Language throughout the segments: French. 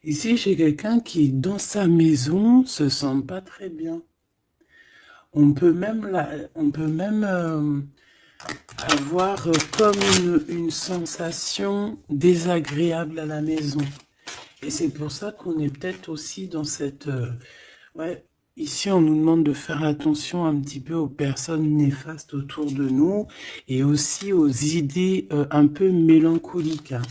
Ici, j'ai quelqu'un qui, dans sa maison, se sent pas très bien. On peut même avoir comme une sensation désagréable à la maison. Et c'est pour ça qu'on est peut-être aussi dans cette... ouais, ici, on nous demande de faire attention un petit peu aux personnes néfastes autour de nous et aussi aux idées un peu mélancoliques, hein.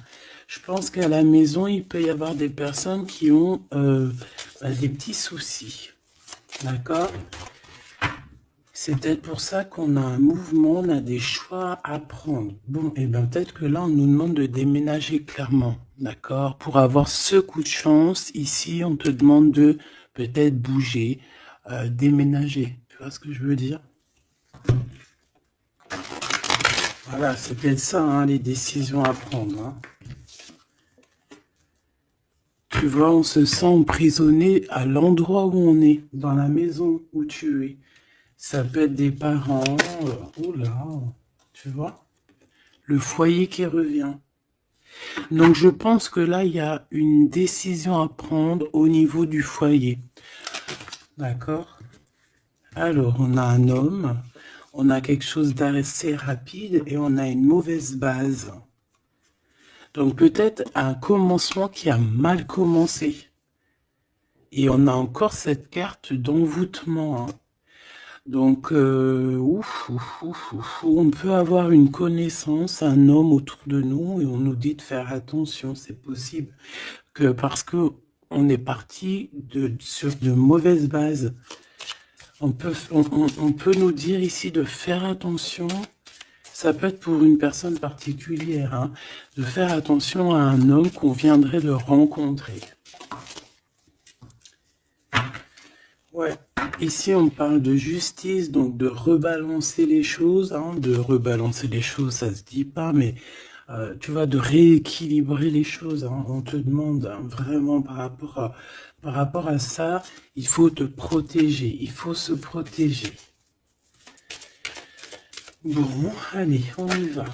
Je pense qu'à la maison, il peut y avoir des personnes qui ont des petits soucis. D'accord? C'est peut-être pour ça qu'on a un mouvement, on a des choix à prendre. Bon, et bien peut-être que là, on nous demande de déménager clairement. D'accord? Pour avoir ce coup de chance, ici, on te demande de peut-être bouger, déménager. Tu vois ce que je veux dire? Voilà, c'est peut-être ça, hein, les décisions à prendre, hein. Tu vois, on se sent emprisonné à l'endroit où on est, dans la maison où tu es. Ça peut être des parents, oula, tu vois, le foyer qui revient. Donc je pense que là, il y a une décision à prendre au niveau du foyer. D'accord? Alors, on a un homme, on a quelque chose d'assez rapide et on a une mauvaise base. Donc peut-être un commencement qui a mal commencé. Et on a encore cette carte d'envoûtement, hein. Donc, on peut avoir une connaissance, un homme autour de nous, et on nous dit de faire attention. C'est possible que parce que on est parti sur de mauvaises bases, on peut nous dire ici de faire attention. Ça peut être pour une personne particulière, hein, de faire attention à un homme qu'on viendrait de rencontrer. Ouais, ici on parle de justice, donc de rebalancer les choses, hein, de rebalancer les choses, ça se dit pas, mais tu vois, de rééquilibrer les choses, hein. On te demande, hein, vraiment par rapport à ça, il faut te protéger, il faut se protéger. Bon, allez, on y va.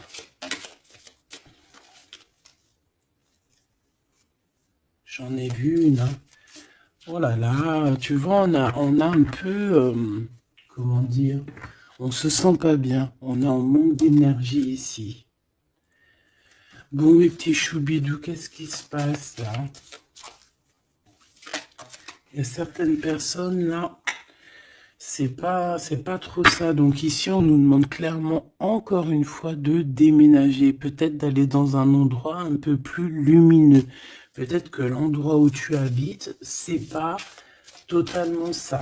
J'en ai vu une, hein. Oh là là, tu vois, on a un peu, comment dire, on se sent pas bien, on a un manque d'énergie ici. Bon, mes petits choubidous, qu'est-ce qui se passe là? Il y a certaines personnes là, c'est pas trop ça. Donc ici, on nous demande clairement encore une fois de déménager, peut-être d'aller dans un endroit un peu plus lumineux. Peut-être que l'endroit où tu habites, c'est pas totalement ça.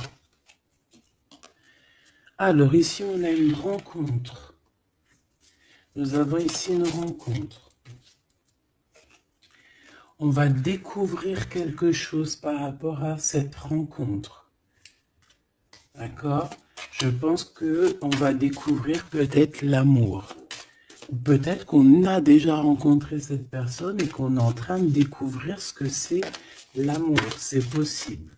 Alors ici, on a une rencontre. Nous avons ici une rencontre. On va découvrir quelque chose par rapport à cette rencontre. D'accord? Je pense qu'on va découvrir peut-être l'amour. Peut-être qu'on a déjà rencontré cette personne et qu'on est en train de découvrir ce que c'est l'amour. C'est possible.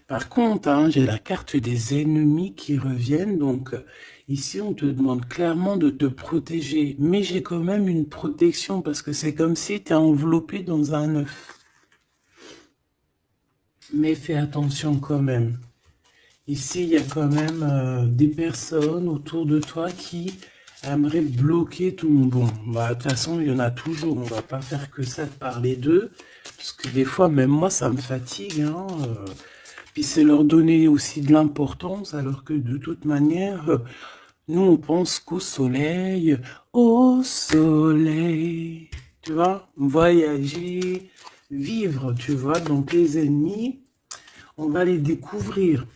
Par contre, hein, j'ai la carte des ennemis qui reviennent. Donc, ici, on te demande clairement de te protéger. Mais j'ai quand même une protection parce que c'est comme si tu es enveloppé dans un œuf. Mais fais attention quand même. Ici, il y a quand même des personnes autour de toi qui aimeraient bloquer ton... Bon, bah, de toute façon, il y en a toujours. On va pas faire que ça de parler d'eux. Parce que des fois, même moi, ça me fatigue, hein. Puis c'est leur donner aussi de l'importance, alors que de toute manière, nous, on pense qu'au soleil, au soleil. Tu vois, voyager, vivre, tu vois. Donc les ennemis, on va les découvrir.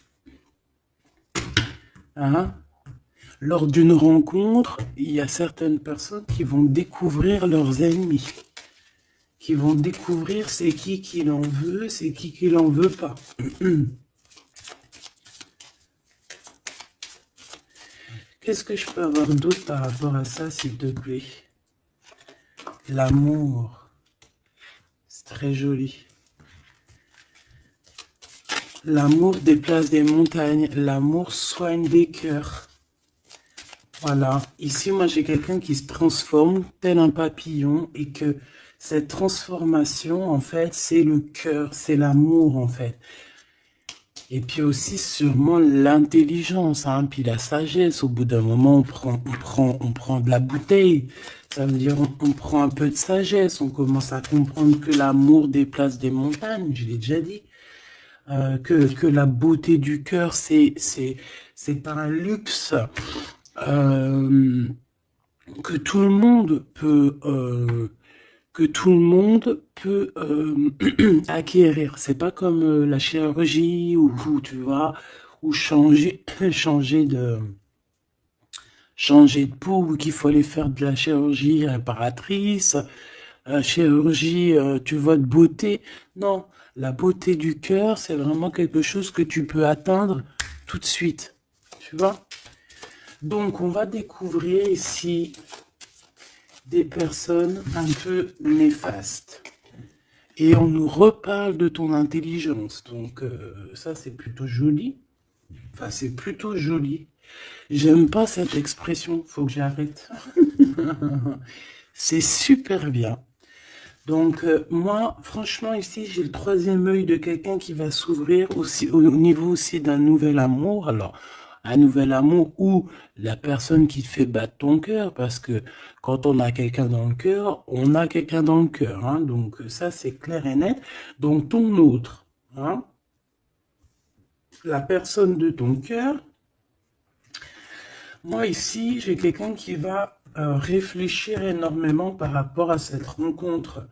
Hein? Lors d'une rencontre, il y a certaines personnes qui vont découvrir leurs ennemis, qui vont découvrir c'est qui l'en veut, c'est qui l'en veut pas. Qu'est-ce que je peux avoir d'autre par rapport à ça, s'il te plaît? L'amour, c'est très joli. L'amour déplace des montagnes, l'amour soigne des cœurs. Voilà, ici moi j'ai quelqu'un qui se transforme tel un papillon et que Cette transformation, en fait, c'est le cœur, c'est l'amour, en fait. Et puis aussi sûrement l'intelligence, hein, puis la sagesse. Au bout d'un moment, on prend de la bouteille. Ça veut dire on prend un peu de sagesse. On commence à comprendre que l'amour déplace des montagnes. Je l'ai déjà dit. Que la beauté du cœur, c'est pas un luxe que tout le monde peut acquérir. C'est pas comme la chirurgie ou tu vois, ou changer de peau, ou qu'il faut aller faire de la chirurgie réparatrice, chirurgie, tu vois, de beauté. Non, la beauté du cœur, c'est vraiment quelque chose que tu peux atteindre tout de suite. Tu vois? Donc, on va découvrir ici des personnes un peu néfastes. Et on nous reparle de ton intelligence. Donc, ça, c'est plutôt joli. Enfin, c'est plutôt joli. J'aime pas cette expression. Faut que j'arrête. C'est super bien. Donc, moi, franchement, ici, j'ai le troisième œil de quelqu'un qui va s'ouvrir aussi au niveau aussi d'un nouvel amour. Alors, un nouvel amour ou la personne qui te fait battre ton cœur, parce que quand on a quelqu'un dans le cœur, on a quelqu'un dans le cœur. Hein, donc, ça, c'est clair et net. Donc, ton autre, hein, la personne de ton cœur, moi, ici, j'ai quelqu'un qui va réfléchir énormément par rapport à cette rencontre.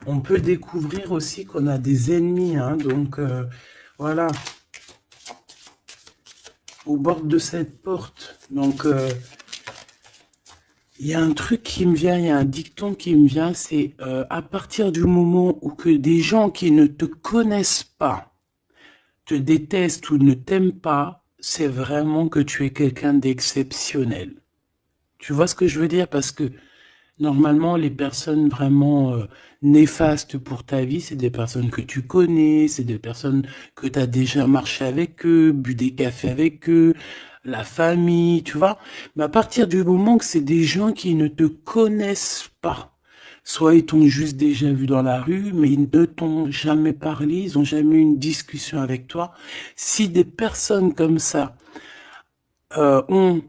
On peut découvrir aussi qu'on a des ennemis, hein, donc voilà, au bord de cette porte. Donc, il y a un truc qui me vient, il y a un dicton qui me vient, c'est à partir du moment où que des gens qui ne te connaissent pas te détestent ou ne t'aiment pas, c'est vraiment que tu es quelqu'un d'exceptionnel. Tu vois ce que je veux dire? Parce que normalement, les personnes vraiment néfastes pour ta vie, c'est des personnes que tu connais, c'est des personnes que tu as déjà marché avec eux, bu des cafés avec eux, la famille, tu vois. Mais à partir du moment que c'est des gens qui ne te connaissent pas, soit ils t'ont juste déjà vu dans la rue, mais ils ne t'ont jamais parlé, ils n'ont jamais eu une discussion avec toi. Si des personnes comme ça ont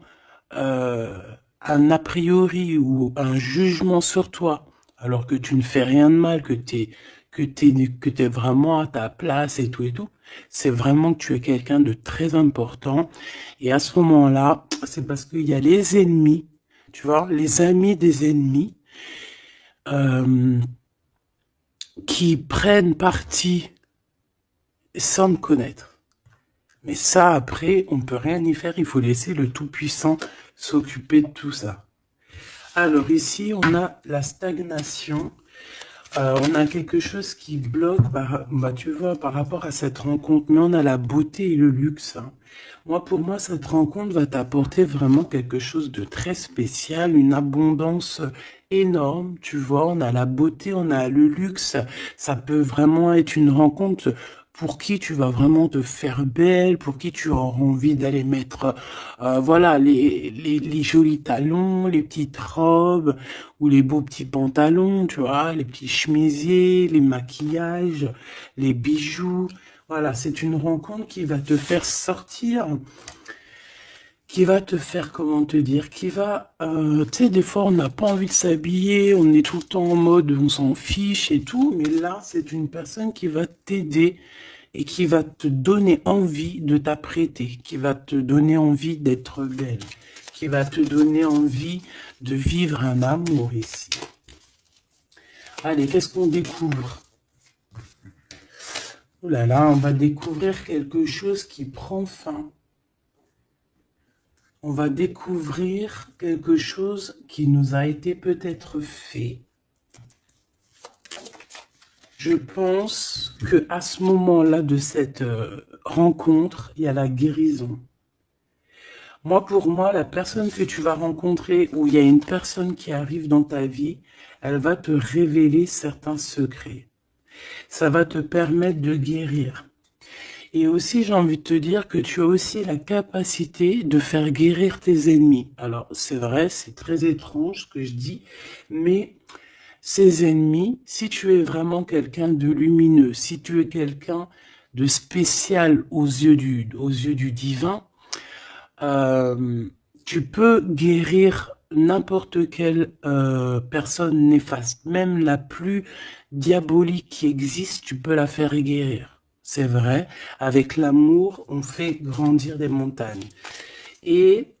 euh, un a priori ou un jugement sur toi, alors que tu ne fais rien de mal, que t'es vraiment à ta place et tout, c'est vraiment que tu es quelqu'un de très important. Et à ce moment-là, c'est parce qu'il y a les ennemis, tu vois, les amis des ennemis, euh, qui prennent parti sans te connaître. Mais ça, après, on peut rien y faire. Il faut laisser le Tout-Puissant s'occuper de tout ça. Alors ici, on a la stagnation. On a quelque chose qui bloque, tu vois, par rapport à cette rencontre. Mais on a la beauté et le luxe. Hein. Moi, pour moi, cette rencontre va t'apporter vraiment quelque chose de très spécial, une abondance énorme. Tu vois, on a la beauté, on a le luxe. Ça peut vraiment être une rencontre pour qui tu vas vraiment te faire belle, pour qui tu auras envie d'aller mettre, voilà, les jolis talons, les petites robes ou les beaux petits pantalons, tu vois, les petits chemisiers, les maquillages, les bijoux. Voilà, c'est une rencontre qui va te faire sortir, qui va te faire, comment te dire, qui va, tu sais, des fois on n'a pas envie de s'habiller, on est tout le temps en mode on s'en fiche et tout, mais là c'est une personne qui va t'aider et qui va te donner envie de t'apprêter, qui va te donner envie d'être belle, qui va te donner envie de vivre un amour ici. Allez, qu'est-ce qu'on découvre? Oh là là, on va découvrir quelque chose qui prend fin. On va découvrir quelque chose qui nous a été peut-être fait. Je pense que à ce moment-là de cette rencontre, il y a la guérison. Moi, pour moi, la personne que tu vas rencontrer, ou il y a une personne qui arrive dans ta vie, elle va te révéler certains secrets. Ça va te permettre de guérir. Et aussi, j'ai envie de te dire que tu as aussi la capacité de faire guérir tes ennemis. Alors, c'est vrai, c'est très étrange ce que je dis, mais ses ennemis, si tu es vraiment quelqu'un de lumineux, si tu es quelqu'un de spécial aux yeux du divin, tu peux guérir n'importe quelle personne néfaste, même la plus diabolique qui existe, tu peux la faire guérir. C'est vrai, avec l'amour, on fait grandir des montagnes. Et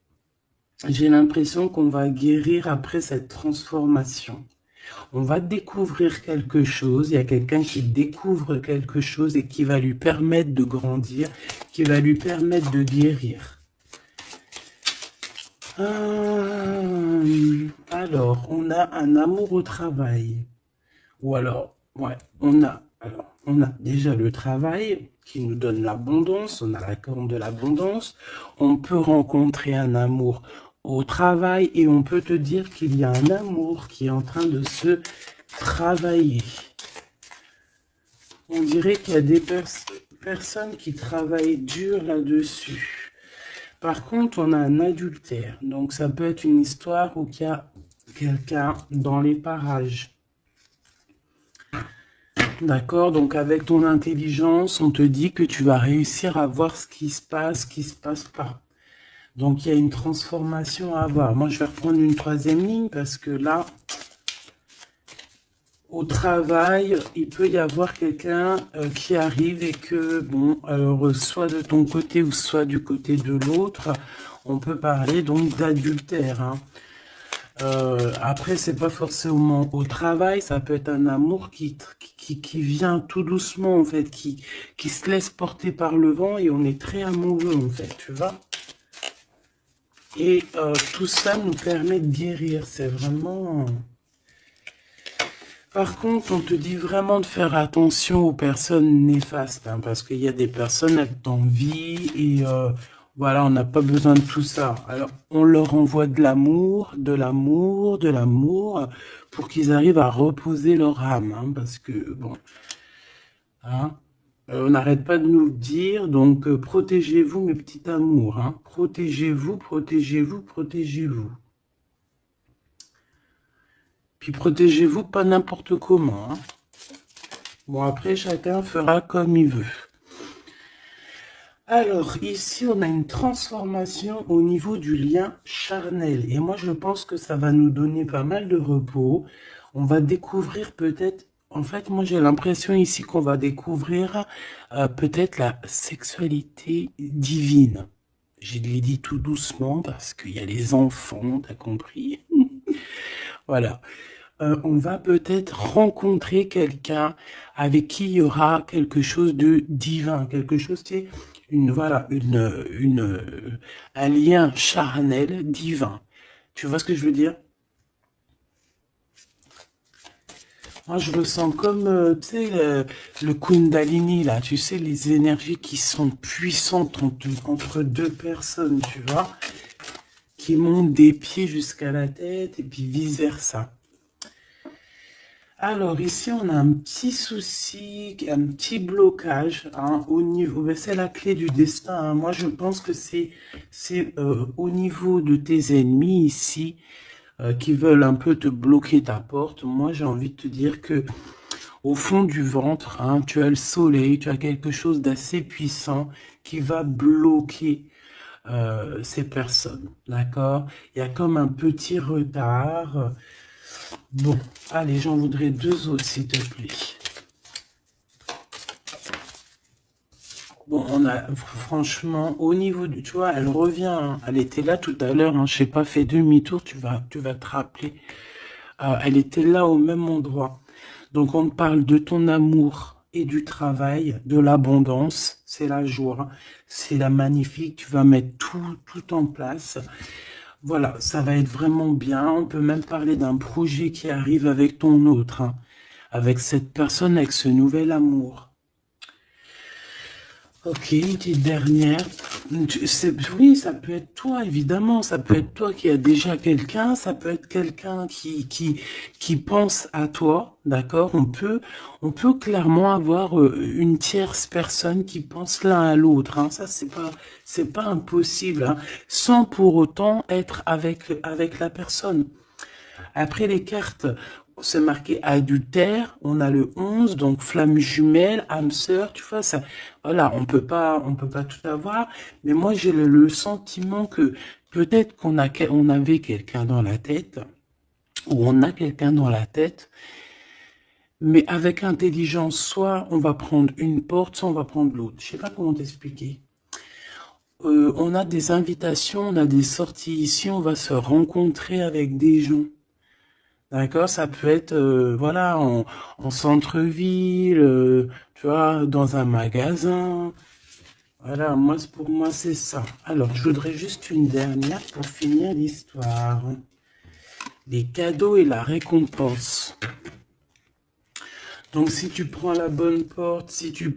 j'ai l'impression qu'on va guérir après cette transformation. On va découvrir quelque chose, il y a quelqu'un qui découvre quelque chose et qui va lui permettre de grandir, qui va lui permettre de guérir. Alors, on a un amour au travail. Ou alors, ouais, on a déjà le travail qui nous donne l'abondance, on a la corne de l'abondance. On peut rencontrer un amour au travail et on peut te dire qu'il y a un amour qui est en train de se travailler. On dirait qu'il y a des personnes qui travaillent dur là-dessus. Par contre, on a un adultère. Donc, ça peut être une histoire où il y a quelqu'un dans les parages. D'accord? Donc, avec ton intelligence, on te dit que tu vas réussir à voir ce qui se passe pas. Donc, il y a une transformation à avoir. Moi, je vais reprendre une troisième ligne parce que là, au travail, il peut y avoir quelqu'un qui arrive et que, bon, alors, soit de ton côté ou soit du côté de l'autre, on peut parler donc d'adultère. Hein. Après, c'est pas forcément au travail, ça peut être un amour qui vient tout doucement, en fait, qui se laisse porter par le vent et on est très amoureux, en fait, tu vois. Et tout ça nous permet de guérir, c'est vraiment... Par contre, on te dit vraiment de faire attention aux personnes néfastes, hein, parce qu'il y a des personnes, elles t'envient et voilà, on n'a pas besoin de tout ça. Alors, on leur envoie de l'amour, pour qu'ils arrivent à reposer leur âme, hein, parce que, bon, hein, on n'arrête pas de nous le dire, donc protégez-vous, mes petits amours, hein, protégez-vous, protégez-vous, protégez-vous. Puis protégez-vous pas n'importe comment. Hein. Bon, après, chacun fera comme il veut. Alors, ici, on a une transformation au niveau du lien charnel. Et moi, je pense que ça va nous donner pas mal de repos. On va découvrir peut-être... En fait, moi, j'ai l'impression ici qu'on va découvrir peut-être la sexualité divine. Je l'ai dit tout doucement parce qu'il y a les enfants, t'as compris? Voilà. On va peut-être rencontrer quelqu'un avec qui il y aura quelque chose de divin, quelque chose qui est un lien charnel divin. Tu vois ce que je veux dire? Moi, je ressens comme, tu sais, le Kundalini, là, tu sais, les énergies qui sont puissantes entre deux personnes, tu vois, qui montent des pieds jusqu'à la tête et puis vice-versa. Alors ici, on a un petit souci, un petit blocage hein, au niveau, c'est la clé du destin. Hein. Moi, je pense que c'est au niveau de tes ennemis ici qui veulent un peu te bloquer ta porte. Moi, j'ai envie de te dire que au fond du ventre, hein, tu as le soleil, tu as quelque chose d'assez puissant qui va bloquer ces personnes. D'accord? Il y a comme un petit retard. Bon, allez, j'en voudrais deux autres, s'il te plaît. Bon, on a, franchement, au niveau du... Tu vois, elle revient, hein. Elle était là tout à l'heure, hein, je sais pas, fais demi-tour, tu vas te rappeler. Elle était là au même endroit. Donc, on parle de ton amour et du travail, de l'abondance, c'est la joie, c'est la magnifique, tu vas mettre tout en place. Voilà, ça va être vraiment bien. On peut même parler d'un projet qui arrive avec ton autre, hein, avec cette personne, avec ce nouvel amour. Ok, une petite dernière. Oui, ça peut être toi, évidemment. Ça peut être toi qui as déjà quelqu'un. Ça peut être quelqu'un qui pense à toi. D'accord? On peut clairement avoir une tierce personne qui pense l'un à l'autre. Hein. Ça, c'est pas impossible. Hein, sans pour autant être avec la personne. Après les cartes, c'est marqué adultère, on a le 11, donc flamme jumelle, âme sœur, tu vois, ça, voilà, on peut pas tout avoir, mais moi, j'ai le sentiment que peut-être on avait quelqu'un dans la tête, ou on a quelqu'un dans la tête, mais avec intelligence, soit on va prendre une porte, soit on va prendre l'autre. Je sais pas comment t'expliquer. On a des invitations, on a des sorties ici, on va se rencontrer avec des gens. D'accord, ça peut être, voilà, en centre-ville, tu vois, dans un magasin. Voilà, pour moi, c'est ça. Alors, je voudrais juste une dernière pour finir l'histoire. Les cadeaux et la récompense. Donc, si tu prends la bonne porte, si tu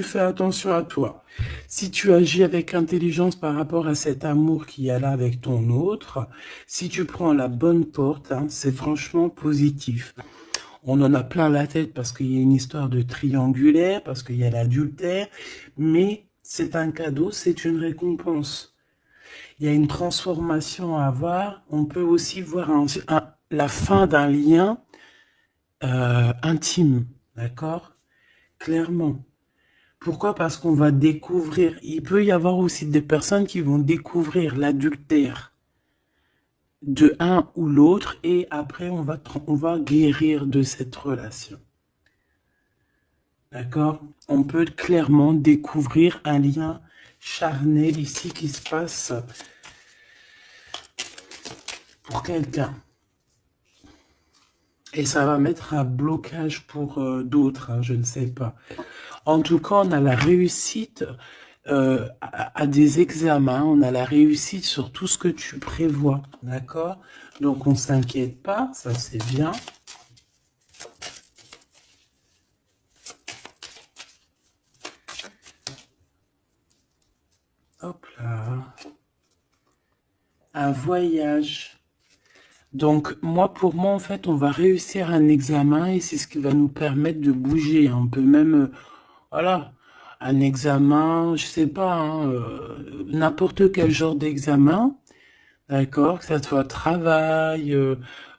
fais attention à toi, si tu agis avec intelligence par rapport à cet amour qu'il y a là avec ton autre, si tu prends la bonne porte, hein, c'est franchement positif. On en a plein la tête parce qu'il y a une histoire de triangulaire, parce qu'il y a l'adultère, mais c'est un cadeau, c'est une récompense. Il y a une transformation à avoir. On peut aussi voir la fin d'un lien intime, d'accord? Clairement. Pourquoi? Parce qu'on va découvrir, il peut y avoir aussi des personnes qui vont découvrir l'adultère de un ou l'autre et après on va guérir de cette relation. D'accord? On peut clairement découvrir un lien charnel ici qui se passe pour quelqu'un. Et ça va mettre un blocage pour d'autres, hein, je ne sais pas. En tout cas, on a la réussite à des examens, on a la réussite sur tout ce que tu prévois, d'accord? Donc, on s'inquiète pas, ça c'est bien. Hop là. Un voyage. Donc, pour moi, en fait, on va réussir un examen et c'est ce qui va nous permettre de bouger. On peut même, voilà, un examen, je sais pas, hein, n'importe quel genre d'examen, d'accord, que ça soit travail,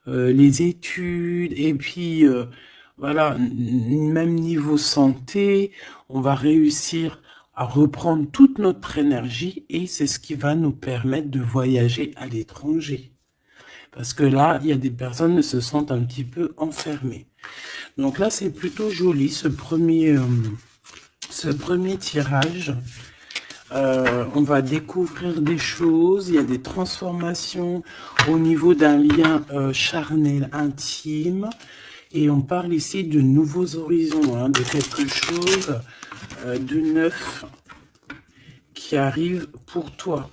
les études, et puis, voilà, même niveau santé, on va réussir à reprendre toute notre énergie et c'est ce qui va nous permettre de voyager à l'étranger. Parce que là, il y a des personnes qui se sentent un petit peu enfermées. Donc là, c'est plutôt joli, ce premier tirage. On va découvrir des choses, il y a des transformations au niveau d'un lien charnel, intime. Et on parle ici de nouveaux horizons, hein, de quelque chose de neuf qui arrive pour toi.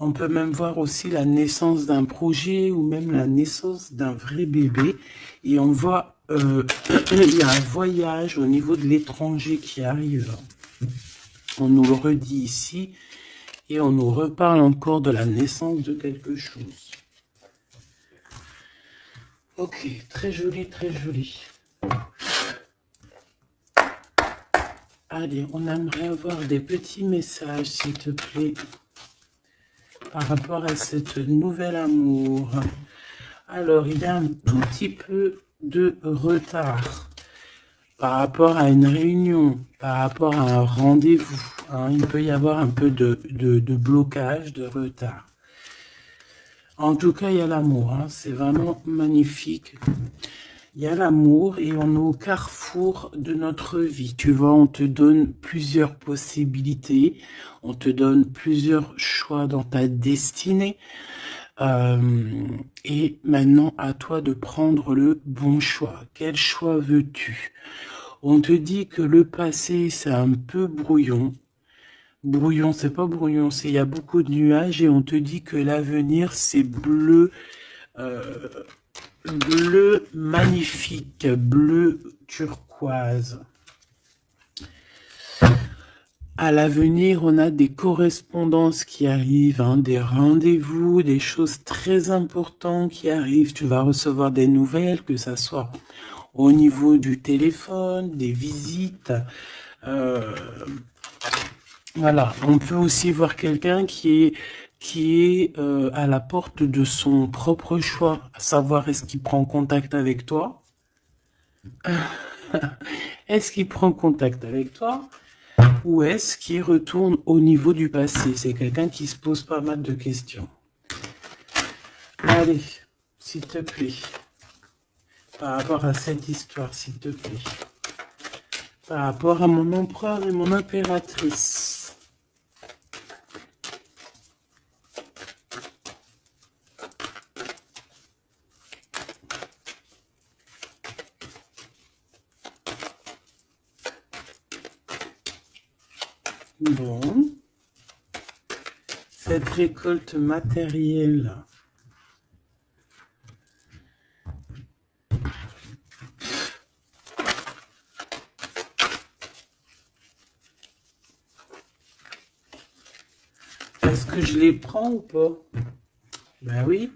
On peut même voir aussi la naissance d'un projet ou même la naissance d'un vrai bébé. Et on voit, il y a un voyage au niveau de l'étranger qui arrive. On nous le redit ici et on nous reparle encore de la naissance de quelque chose. Ok, très joli, très joli. Allez, on aimerait avoir des petits messages, s'il te plaît, par rapport à cette nouvel amour. Alors, il y a un tout petit peu de retard par rapport à une réunion, par rapport à un rendez-vous. Hein, il peut y avoir un peu de blocage, de retard. En tout cas, il y a l'amour. Hein, c'est vraiment magnifique. Il y a l'amour et on est au carrefour de notre vie. Tu vois, on te donne plusieurs possibilités. On te donne plusieurs choix dans ta destinée. Et maintenant, à toi de prendre le bon choix. Quel choix veux-tu? On te dit que le passé, c'est un peu brouillon. Brouillon, c'est pas brouillon, il y a beaucoup de nuages et on te dit que l'avenir, c'est bleu, bleu magnifique, bleu turquoise. À l'avenir, on a des correspondances qui arrivent, hein, des rendez-vous, des choses très importantes qui arrivent. Tu vas recevoir des nouvelles, que ça soit au niveau du téléphone, des visites. Voilà, on peut aussi voir quelqu'un qui est qui est à la porte de son propre choix, à savoir est-ce qu'il prend contact avec toi? Est-ce qu'il prend contact avec toi? Ou est-ce qu'il retourne au niveau du passé? C'est quelqu'un qui se pose pas mal de questions. Allez, s'il te plaît, par rapport à cette histoire, s'il te plaît, par rapport à mon empereur et mon impératrice. Bon, cette récolte matérielle. Est-ce que je les prends ou pas? Ben oui,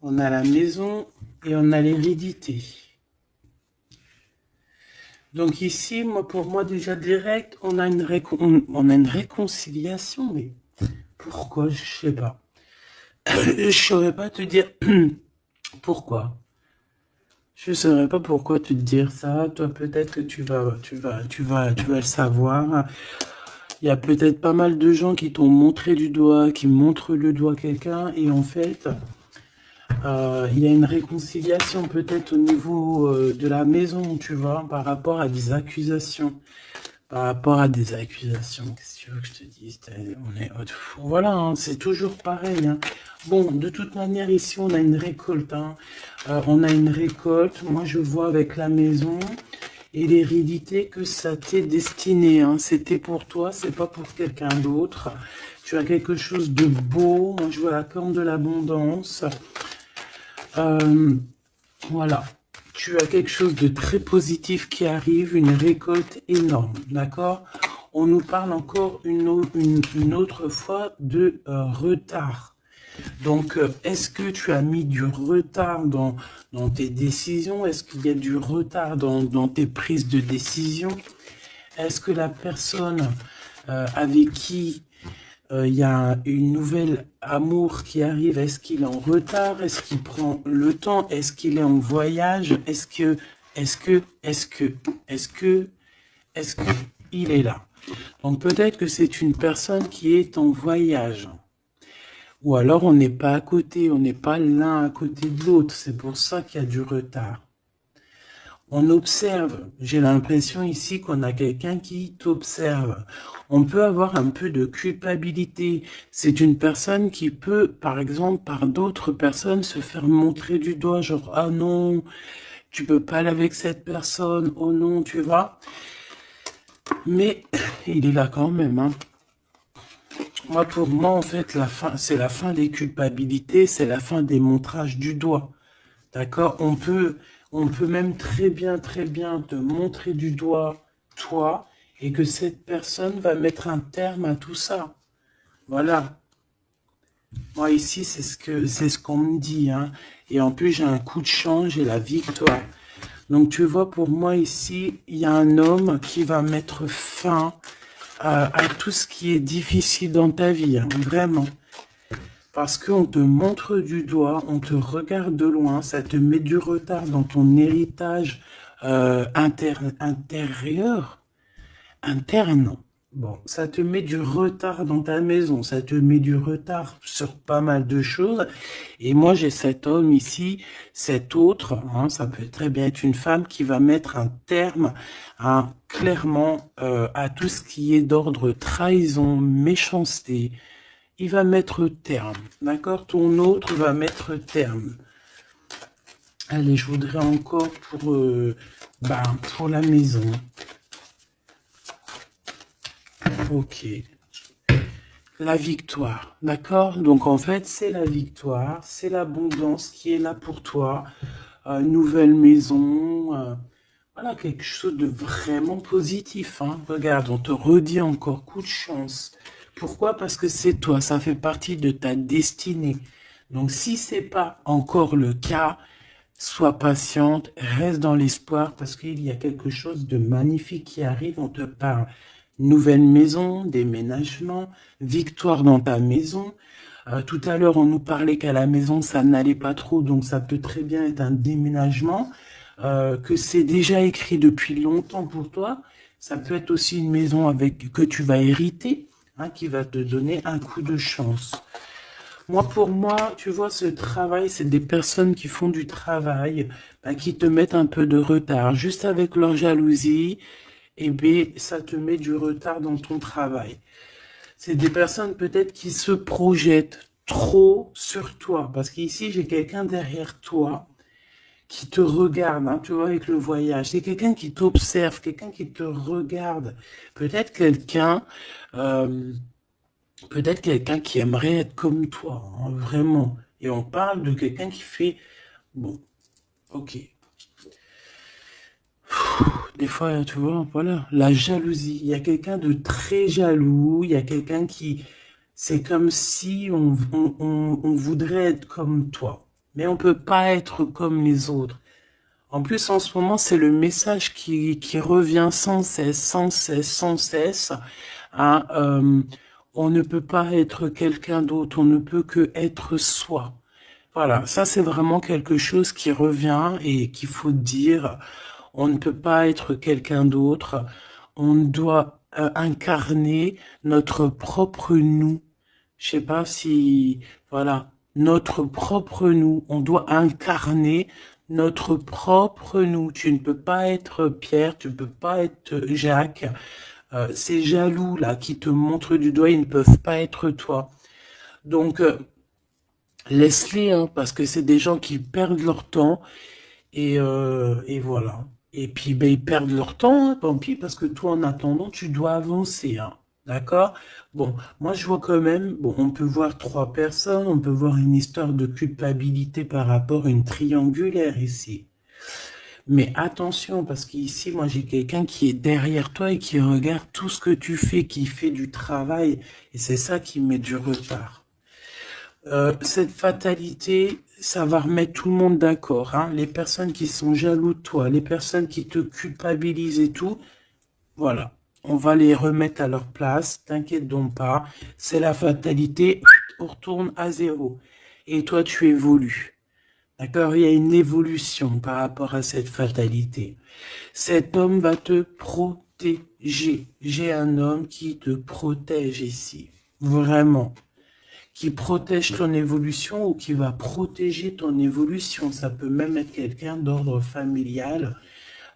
on a la maison et on a l'hérédité. Donc ici, pour moi déjà direct, on a une réconciliation, mais pourquoi? Je sais pas. Je saurais pas te dire pourquoi. Je saurais pas pourquoi te dire ça. Toi, peut-être que tu vas le savoir. Il y a peut-être pas mal de gens qui t'ont montré du doigt, qui montrent le doigt à quelqu'un, et en fait, il y a une réconciliation peut-être au niveau de la maison, tu vois, par rapport à des accusations. Par rapport à des accusations, qu'est-ce que tu veux que je te dise? Voilà, hein, c'est toujours pareil. Hein. Bon, de toute manière, ici, on a une récolte. Hein. On a une récolte. Moi, je vois avec la maison et l'hérédité que ça t'est destiné. Hein. C'était pour toi, c'est pas pour quelqu'un d'autre. Tu as quelque chose de beau. Moi, je vois la corne de l'abondance. Voilà. Tu as quelque chose de très positif qui arrive, une récolte énorme, d'accord? On nous parle encore une autre fois de retard. Donc, est-ce que tu as mis du retard dans tes décisions? Est-ce qu'il y a du retard dans tes prises de décision? Est-ce que la personne avec qui il y a une nouvelle amour qui arrive? Est-ce qu'il est en retard? Est-ce qu'il prend le temps? Est-ce qu'il est en voyage? Est-ce que il est là? Donc peut-être que c'est une personne qui est en voyage. Ou alors on n'est pas à côté, on n'est pas l'un à côté de l'autre. C'est pour ça qu'il y a du retard. On observe, j'ai l'impression ici qu'on a quelqu'un qui t'observe. On peut avoir un peu de culpabilité. C'est une personne qui peut, par exemple, par d'autres personnes, se faire montrer du doigt, genre, ah non, tu peux pas aller avec cette personne, oh non, tu vois. Mais il est là quand même, hein. Moi, pour moi, en fait, c'est la fin des culpabilités, c'est la fin des montrages du doigt. D'accord? On peut même très bien te montrer du doigt, toi, et que cette personne va mettre un terme à tout ça. Voilà. Moi, ici, c'est ce qu'on me dit, hein. Et en plus, j'ai un coup de chance, j'ai la victoire. Donc, tu vois, pour moi, ici, il y a un homme qui va mettre fin à tout ce qui est difficile dans ta vie, hein, vraiment. Parce qu'on te montre du doigt, on te regarde de loin, ça te met du retard dans ton héritage intérieur, interne. Bon, ça te met du retard dans ta maison, ça te met du retard sur pas mal de choses. Et moi, j'ai cet homme ici, cet autre, hein, ça peut très bien être une femme qui va mettre un terme clairement à tout ce qui est d'ordre trahison, méchanceté. Il va mettre terme, d'accord? Ton autre va mettre terme. Allez, je voudrais encore pour la maison. Ok. La victoire, d'accord? Donc en fait, c'est la victoire, c'est l'abondance qui est là pour toi. Nouvelle maison, voilà, quelque chose de vraiment positif. Hein. Regarde, on te redit encore, coup de chance. Pourquoi? Parce que c'est toi, ça fait partie de ta destinée. Donc si c'est pas encore le cas, sois patiente, reste dans l'espoir parce qu'il y a quelque chose de magnifique qui arrive, on te parle nouvelle maison, déménagement, victoire dans ta maison. Tout à l'heure, on nous parlait qu'à la maison, ça n'allait pas trop, donc ça peut très bien être un déménagement, que c'est déjà écrit depuis longtemps pour toi. Ça peut être aussi une maison avec que tu vas hériter, hein, qui va te donner un coup de chance. Moi, pour moi, tu vois, ce travail, c'est des personnes qui font du travail, bah, qui te mettent un peu de retard. Juste avec leur jalousie, eh bien, ça te met du retard dans ton travail. C'est des personnes peut-être qui se projettent trop sur toi. Parce qu'ici, j'ai quelqu'un derrière toi qui te regarde, hein, tu vois, avec le voyage. C'est quelqu'un qui t'observe, quelqu'un qui te regarde. Peut-être quelqu'un... euh, Peut-être quelqu'un qui aimerait être comme toi, hein, vraiment. Et on parle de quelqu'un qui fait... Bon, ok. Des fois, tu vois, voilà, la jalousie. Il y a quelqu'un de très jaloux, il y a quelqu'un qui... C'est comme si on voudrait être comme toi. Mais on peut pas être comme les autres. En plus, en ce moment, c'est le message qui revient sans cesse, sans cesse, sans cesse. Hein, on ne peut pas être quelqu'un d'autre, on ne peut que être soi. Voilà, ça c'est vraiment quelque chose qui revient et qu'il faut dire. On ne peut pas être quelqu'un d'autre. On doit incarner notre propre nous. Je sais pas si, voilà, notre propre nous. On doit incarner notre propre nous. Tu ne peux pas être Pierre, tu ne peux pas être Jacques. Ces jaloux là qui te montrent du doigt, ils ne peuvent pas être toi. Donc laisse-les, hein, parce que c'est des gens qui perdent leur temps et voilà. Et puis ben, ils perdent leur temps, hein, tant pis, parce que toi en attendant tu dois avancer, hein. D'accord? Bon, moi je vois quand même, bon, on peut voir trois personnes, on peut voir une histoire de culpabilité par rapport à une triangulaire ici. Mais attention, parce qu'ici, moi, j'ai quelqu'un qui est derrière toi et qui regarde tout ce que tu fais, qui fait du travail. Et c'est ça qui met du retard. Cette fatalité, ça va remettre tout le monde d'accord, hein. Les personnes qui sont jaloux de toi, les personnes qui te culpabilisent et tout, voilà. On va les remettre à leur place, t'inquiète donc pas. C'est la fatalité, on retourne à zéro. Et toi, tu évolues. D'accord? Il y a une évolution par rapport à cette fatalité. Cet homme va te protéger. J'ai un homme qui te protège ici. Vraiment. Qui protège ton évolution ou qui va protéger ton évolution. Ça peut même être quelqu'un d'ordre familial.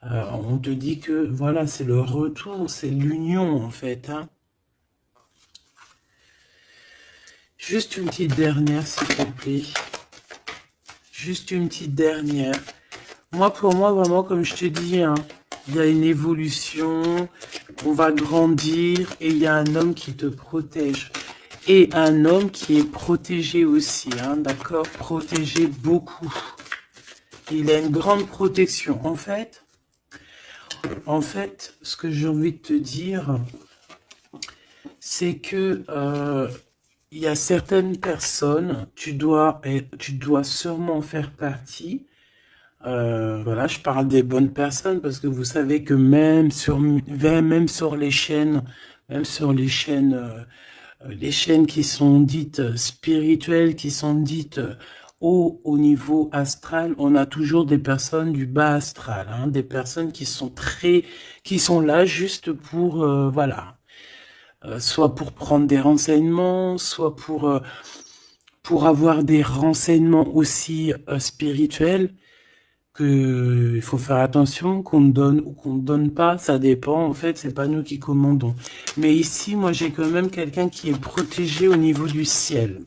On te dit que, voilà, c'est le retour, c'est l'union, en fait, hein. Juste une petite dernière, s'il te plaît. Juste une petite dernière. Moi, pour moi, vraiment, comme je te dis, hein, il y a une évolution, on va grandir et il y a un homme qui te protège. Et un homme qui est protégé aussi, hein, d'accord? Protégé beaucoup. Il a une grande protection. En fait, ce que j'ai envie de te dire, c'est que il y a certaines personnes, tu dois sûrement faire partie. Voilà, je parle des bonnes personnes parce que vous savez que même sur les chaînes, même sur les chaînes qui sont dites spirituelles, qui sont dites au niveau astral, on a toujours des personnes du bas astral, hein, des personnes qui sont là juste pour, voilà, soit pour prendre des renseignements, soit pour avoir des renseignements aussi spirituels que il faut faire attention qu'on donne ou qu'on ne donne pas, ça dépend, en fait, c'est pas nous qui commandons. Mais ici, moi, j'ai quand même quelqu'un qui est protégé au niveau du ciel.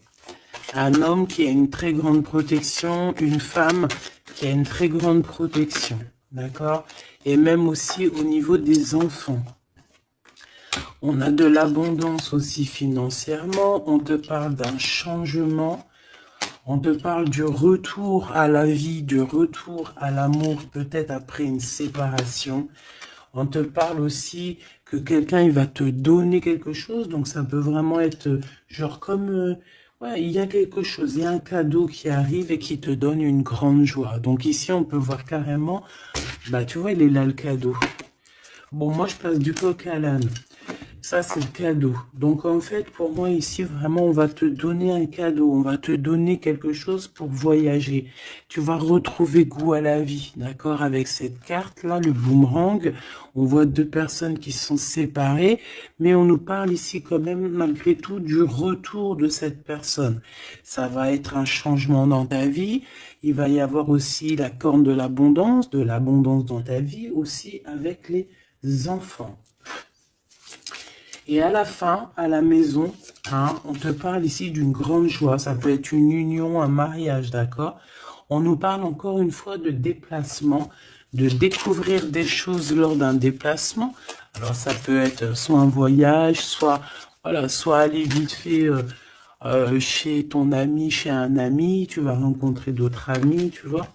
Un homme qui a une très grande protection, une femme qui a une très grande protection, d'accord? Et même aussi au niveau des enfants. On a de l'abondance aussi financièrement, on te parle d'un changement. On te parle du retour à la vie, du retour à l'amour, peut-être après une séparation. On te parle aussi que quelqu'un il va te donner quelque chose, donc ça peut vraiment être genre comme, ouais, il y a quelque chose, il y a un cadeau qui arrive et qui te donne une grande joie. Donc ici, on peut voir carrément, bah tu vois, il est là le cadeau. Bon, moi je passe du coq à l'âne. Ça, c'est le cadeau. Donc, en fait, pour moi, ici, vraiment, on va te donner un cadeau. On va te donner quelque chose pour voyager. Tu vas retrouver goût à la vie, d'accord? Avec cette carte-là, le boomerang, on voit deux personnes qui sont séparées, mais on nous parle ici quand même, malgré tout, du retour de cette personne. Ça va être un changement dans ta vie. Il va y avoir aussi la corne de l'abondance dans ta vie, aussi avec les enfants. Et à la fin, à la maison, hein, on te parle ici d'une grande joie. Ça peut être une union, un mariage, d'accord? On nous parle encore une fois de déplacement, de découvrir des choses lors d'un déplacement. Alors ça peut être soit un voyage, soit voilà, soit aller vite fait chez ton ami, chez un ami. Tu vas rencontrer d'autres amis, tu vois.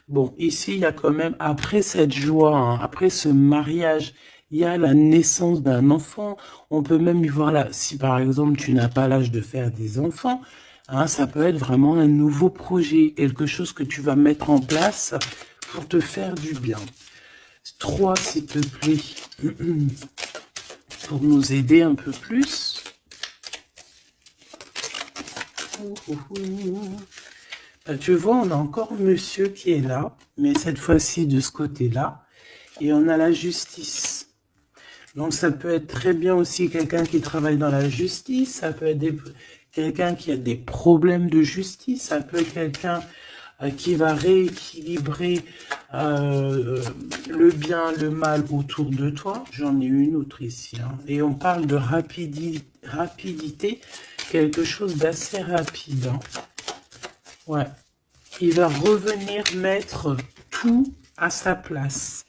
Bon, ici, il y a quand même, après cette joie, hein, après ce mariage, il y a la naissance d'un enfant. On peut même y voir là, si par exemple, tu n'as pas l'âge de faire des enfants, hein, ça peut être vraiment un nouveau projet, quelque chose que tu vas mettre en place pour te faire du bien. 3, s'il te plaît, pour nous aider un peu plus. Tu vois, on a encore monsieur qui est là, mais cette fois-ci de ce côté-là. Et on a la justice. Donc ça peut être très bien aussi quelqu'un qui travaille dans la justice, ça peut être quelqu'un qui a des problèmes de justice, ça peut être quelqu'un qui va rééquilibrer le bien, le mal autour de toi. J'en ai une autre ici. Hein. Et on parle de rapidité, quelque chose d'assez rapide. Hein. Ouais. Il va revenir mettre tout à sa place.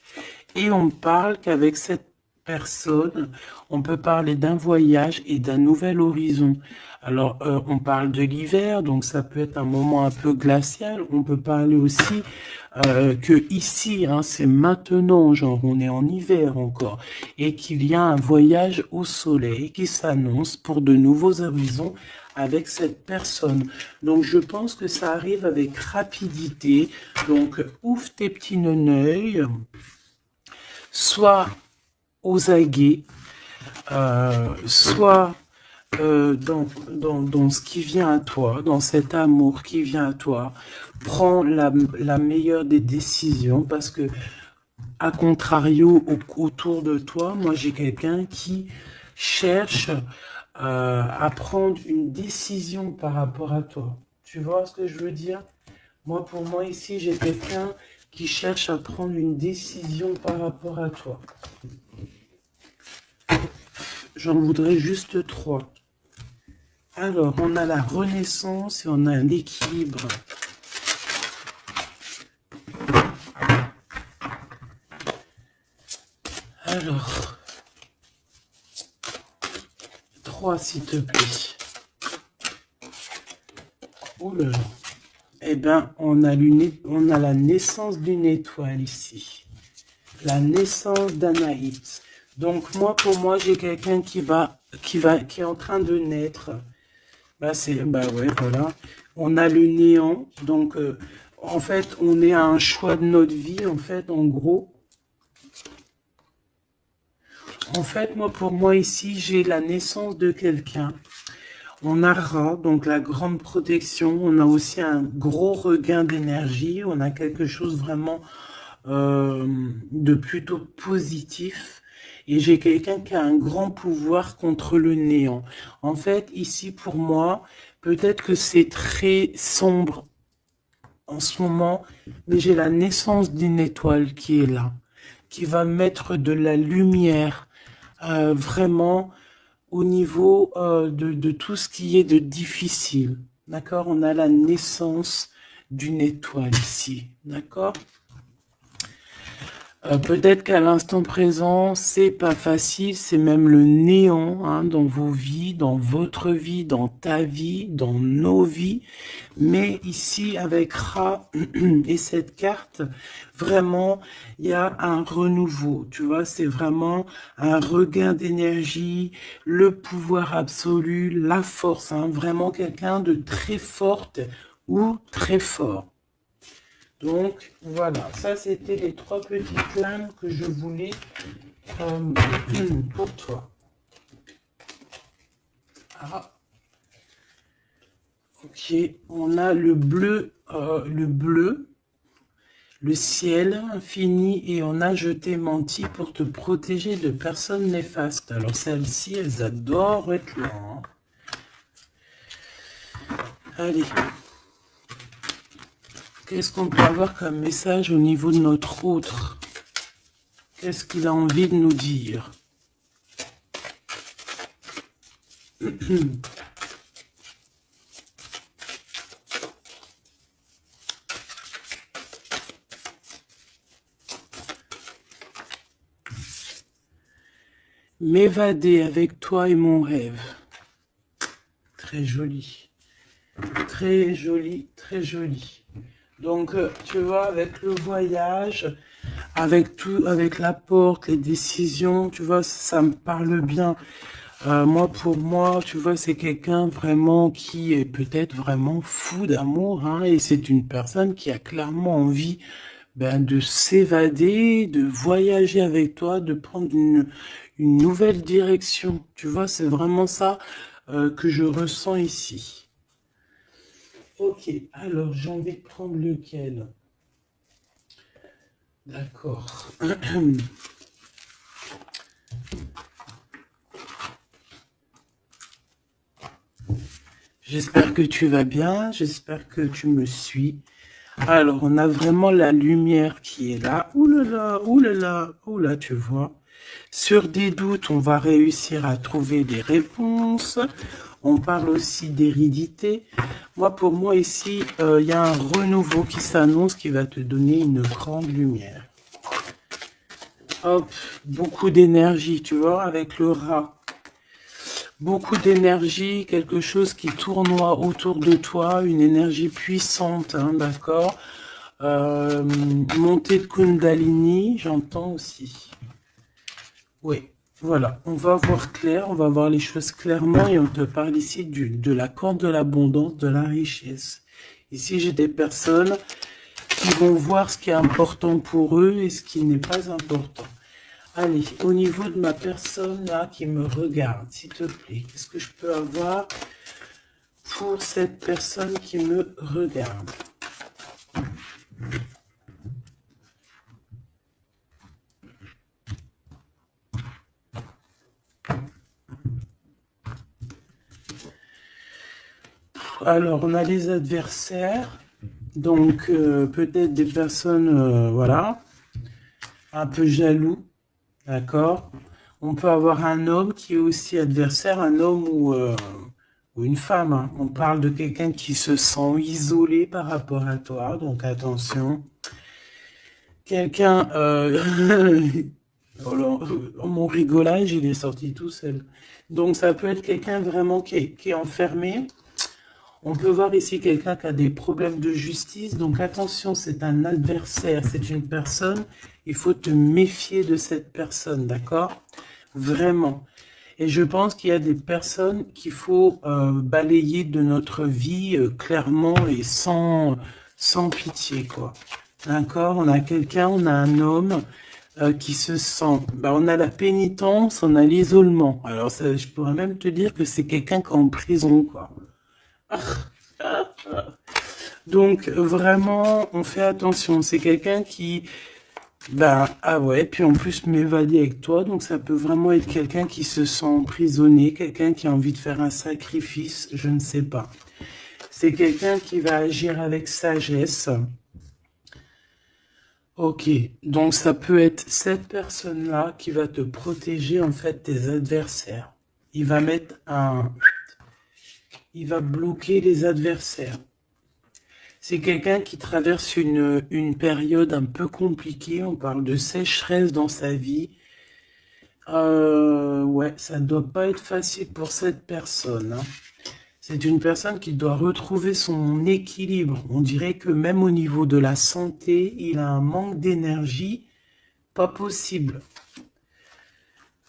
Et on parle qu'avec cette personne, on peut parler d'un voyage et d'un nouvel horizon. Alors, on parle de l'hiver, donc ça peut être un moment un peu glacial. On peut parler aussi que ici, hein, c'est maintenant, genre on est en hiver encore, et qu'il y a un voyage au soleil qui s'annonce pour de nouveaux horizons avec cette personne. Donc, je pense que ça arrive avec rapidité. Donc, ouvre tes petits neneuils, soit aux aguets, soit dans ce qui vient à toi, dans cet amour qui vient à toi. Prends la meilleure des décisions parce que, à contrario, autour de toi, moi j'ai quelqu'un qui cherche à prendre une décision par rapport à toi. Tu vois ce que je veux dire? Moi, pour moi, ici, j'ai quelqu'un qui cherche à prendre une décision par rapport à toi. J'en voudrais juste 3. Alors, on a la renaissance et on a l'équilibre. Alors, 3, s'il te plaît. Oh là là. Eh bien, on a la naissance d'une étoile ici. La naissance d'Anaïs. Donc, pour moi, j'ai quelqu'un qui est en train de naître. Bah, ouais, voilà. On a le néant. Donc, en fait, on est à un choix de notre vie, en fait, en gros. En fait, pour moi, ici, j'ai la naissance de quelqu'un. On a Ra, donc la grande protection. On a aussi un gros regain d'énergie. On a quelque chose vraiment de plutôt positif. Et j'ai quelqu'un qui a un grand pouvoir contre le néant. En fait, ici, pour moi, peut-être que c'est très sombre en ce moment, mais j'ai la naissance d'une étoile qui est là, qui va mettre de la lumière vraiment au niveau de tout ce qui est de difficile. D'accord? On a la naissance d'une étoile ici. D'accord? Peut-être qu'à l'instant présent, c'est pas facile, c'est même le néant hein, dans vos vies, dans votre vie, dans ta vie, dans nos vies. Mais ici, avec Ra et cette carte, vraiment, il y a un renouveau. Tu vois, c'est vraiment un regain d'énergie, le pouvoir absolu, la force. Hein, vraiment quelqu'un de très forte ou très fort. Donc, voilà, ça c'était les 3 petites lames que je voulais pour toi. Ah, ok, on a le bleu, le ciel infini, et on a je t'ai menti pour te protéger de personnes néfastes. Alors celles-ci, elles adorent être là, hein. Allez, qu'est-ce qu'on peut avoir comme message au niveau de notre autre? Qu'est-ce qu'il a envie de nous dire? M'évader avec toi est mon rêve. Très joli. Très joli, très joli. Donc, tu vois, avec le voyage, avec tout, avec la porte, les décisions, tu vois, ça me parle bien. Moi, pour moi, tu vois, c'est quelqu'un vraiment qui est peut-être vraiment fou d'amour, hein, et c'est une personne qui a clairement envie de s'évader, de voyager avec toi, de prendre une nouvelle direction. Tu vois, c'est vraiment ça que je ressens ici. Ok, alors j'ai envie de prendre lequel? D'accord. J'espère que tu vas bien, j'espère que tu me suis. Alors, on a vraiment la lumière qui est là. Ouh là là, ouh là là, ouh là, tu vois. Sur des doutes, on va réussir à trouver des réponses. On parle aussi d'hérédité. Moi, pour moi, ici, il y a un renouveau qui s'annonce qui va te donner une grande lumière. Hop, beaucoup d'énergie, tu vois, avec le rat. Beaucoup d'énergie, quelque chose qui tournoie autour de toi, une énergie puissante, hein, d'accord. Montée de Kundalini, j'entends aussi. Oui, voilà, on va voir clair, on va voir les choses clairement et on te parle ici de la corde de l'abondance, de la richesse. Ici, j'ai des personnes qui vont voir ce qui est important pour eux et ce qui n'est pas important. Allez, au niveau de ma personne là qui me regarde, s'il te plaît, qu'est-ce que je peux avoir pour cette personne qui me regarde? Alors, on a les adversaires, donc peut-être des personnes, voilà, un peu jaloux, d'accord. On peut avoir un homme qui est aussi adversaire, un homme ou une femme, hein. On parle de quelqu'un qui se sent isolé par rapport à toi, donc attention. Quelqu'un, mon rigolage, il est sorti tout seul. Donc ça peut être quelqu'un vraiment qui est enfermé. On peut voir ici quelqu'un qui a des problèmes de justice. Donc attention, c'est un adversaire, c'est une personne. Il faut te méfier de cette personne, d'accord? Vraiment. Et je pense qu'il y a des personnes qu'il faut balayer de notre vie clairement et sans pitié, quoi. D'accord? On a quelqu'un, on a un homme qui se sent... on a la pénitence, on a l'isolement. Alors, ça, je pourrais même te dire que c'est quelqu'un qui est en prison, quoi. Donc, vraiment, on fait attention. C'est quelqu'un qui... ah ouais, puis en plus m'évader avec toi, donc ça peut vraiment être quelqu'un qui se sent emprisonné, quelqu'un qui a envie de faire un sacrifice, je ne sais pas. C'est quelqu'un qui va agir avec sagesse. Ok, donc ça peut être cette personne-là qui va te protéger en fait des adversaires. Il va mettre il va bloquer les adversaires. C'est quelqu'un qui traverse une période un peu compliquée. On parle de sécheresse dans sa vie. Ouais, ça ne doit pas être facile pour cette personne, hein. C'est une personne qui doit retrouver son équilibre. On dirait que même au niveau de la santé, il a un manque d'énergie pas possible.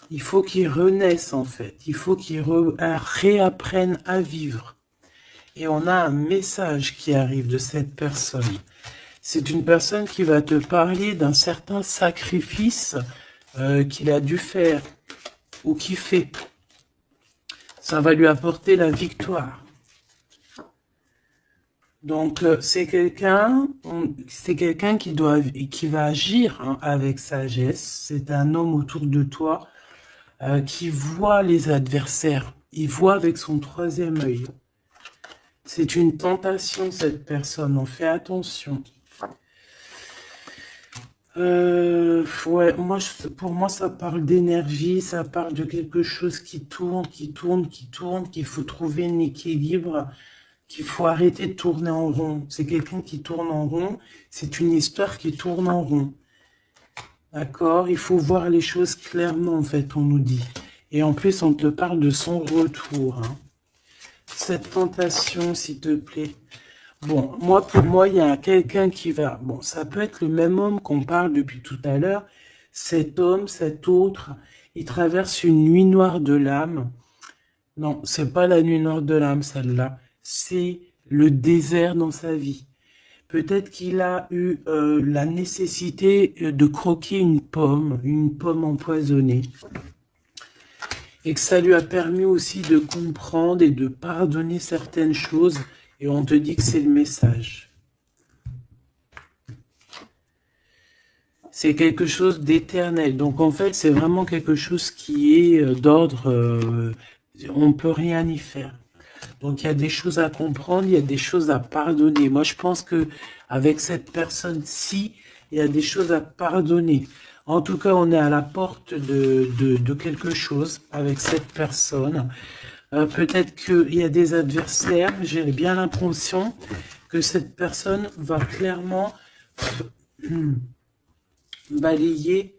Il faut qu'il renaisse en fait. Il faut qu'il réapprenne à vivre. Et on a un message qui arrive de cette personne. C'est une personne qui va te parler d'un certain sacrifice qu'il a dû faire ou qu'il fait. Ça va lui apporter la victoire. Donc, c'est quelqu'un qui va agir hein, avec sagesse. C'est un homme autour de toi qui voit les adversaires. Il voit avec son troisième œil. C'est une tentation, cette personne. On fait attention. Ouais, pour moi, ça parle d'énergie, ça parle de quelque chose qui tourne, qu'il faut trouver un équilibre, qu'il faut arrêter de tourner en rond. C'est quelqu'un qui tourne en rond, c'est une histoire qui tourne en rond. D'accord? Il faut voir les choses clairement, en fait, on nous dit. Et en plus, on te parle de son retour. Hein. Cette tentation, s'il te plaît. Bon, pour moi, il y a quelqu'un qui va... Bon, ça peut être le même homme qu'on parle depuis tout à l'heure. Cet homme, cet autre, il traverse une nuit noire de l'âme. Non, c'est pas la nuit noire de l'âme, celle-là. C'est le désert dans sa vie. Peut-être qu'il a eu la nécessité de croquer une pomme empoisonnée. Et que ça lui a permis aussi de comprendre et de pardonner certaines choses. Et on te dit que c'est le message. C'est quelque chose d'éternel. Donc en fait, c'est vraiment quelque chose qui est d'ordre... on ne peut rien y faire. Donc il y a des choses à comprendre, il y a des choses à pardonner. Moi, je pense que avec cette personne-ci, il y a des choses à pardonner. En tout cas, on est à la porte de quelque chose avec cette personne. Peut-être qu'il y a des adversaires. J'ai bien l'impression que cette personne va clairement balayer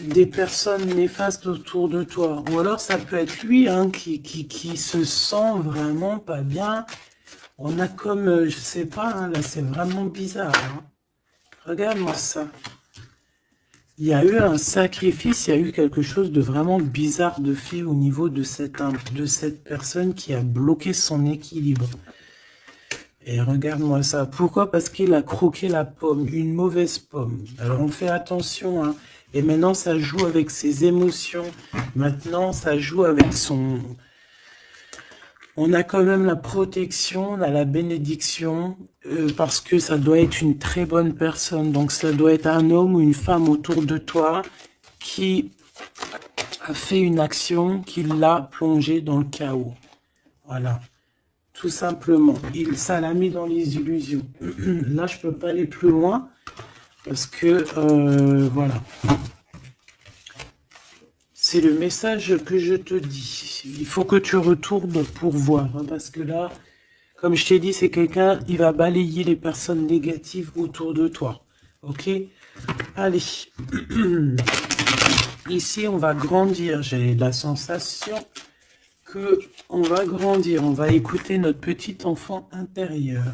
des personnes néfastes autour de toi. Ou alors ça peut être lui hein, qui se sent vraiment pas bien. On a comme, je sais pas, hein, là c'est vraiment bizarre. Hein. Regarde-moi ça. Il y a eu un sacrifice, il y a eu quelque chose de vraiment bizarre de fait au niveau de cette personne qui a bloqué son équilibre. Et regarde-moi ça. Pourquoi? Parce qu'il a croqué la pomme, une mauvaise pomme. Alors on fait attention, hein. Et maintenant ça joue avec ses émotions. Maintenant ça joue avec son... On a quand même la protection, on a la bénédiction, parce que ça doit être une très bonne personne. Donc ça doit être un homme ou une femme autour de toi qui a fait une action qui l'a plongé dans le chaos. Voilà. Tout simplement. Ça l'a mis dans les illusions. Là, je peux pas aller plus loin parce que, voilà. C'est le message que je te dis. Il faut que tu retournes pour voir. Hein, parce que là, comme je t'ai dit, c'est quelqu'un, il va balayer les personnes négatives autour de toi. Ok? Allez. Ici, on va grandir. J'ai la sensation que on va grandir. On va écouter notre petit enfant intérieur.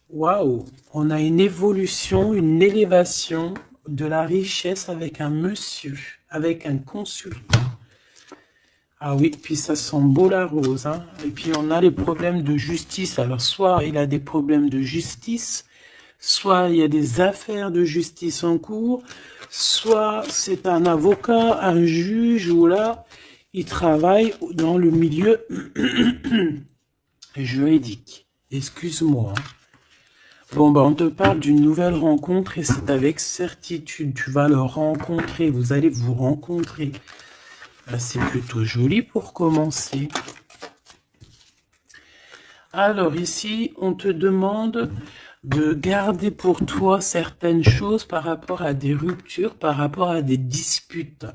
Waouh! On a une évolution, une élévation de la richesse avec un monsieur, avec un consultant. Ah oui, puis ça sent beau la rose. Hein. Et puis on a les problèmes de justice. Alors soit il a des problèmes de justice, soit il y a des affaires de justice en cours, soit c'est un avocat, un juge, ou là, il travaille dans le milieu juridique. Excuse-moi. Bon, on te parle d'une nouvelle rencontre et c'est avec certitude. Tu vas le rencontrer, vous allez vous rencontrer. C'est plutôt joli pour commencer. Alors ici, on te demande de garder pour toi certaines choses par rapport à des ruptures, par rapport à des disputes.